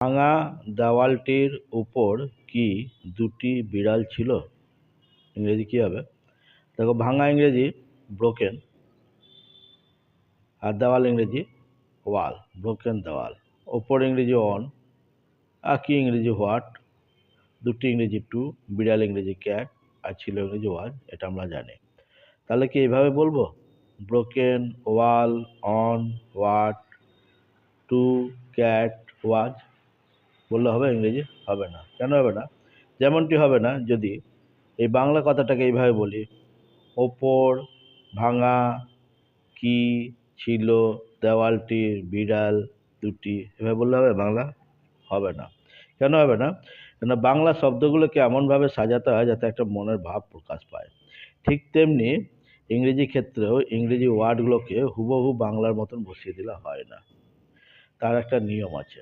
ভাঙা দেওয়ালটির উপর কি দুটি বিড়াল ছিল? ইংরেজি কি হবে? দেখো, ভাঙা ইংরেজি ব্রোকেন, আর দেওয়াল ইংরেজি ওয়াল, ব্রোকেন দেওয়াল। ওপর ইংরেজি অন, আর কি ইংরেজি হোয়াট, দুটি ইংরেজি টু, বিড়াল ইংরেজি ক্যাট, আর ছিল ইংরেজি ওয়াজ। এটা আমরা জানি। তাহলে কি এইভাবে বলবো? Broken, wall, on, what, to, cat, was বললে হবে? ইংরেজি হবে না। কেন হবে না? যেমনটি হবে না যদি এই বাংলা কথাটাকে এইভাবে বলি, ওপর, ভাঙা, কি, ছিল, দেওয়ালটির, বিড়াল, দুটি, এভাবে বললে হবে? বাংলা হবে না। কেন হবে না? কেন বাংলা শব্দগুলোকে এমনভাবে সাজাতে হয় যাতে একটা মনের ভাব প্রকাশ পায়। ঠিক তেমনি ইংরেজি ক্ষেত্রেও ইংরেজি ওয়ার্ডগুলোকে হুবহু বাংলার মতন বসিয়ে দিলে হয় না, তার একটা নিয়ম আছে।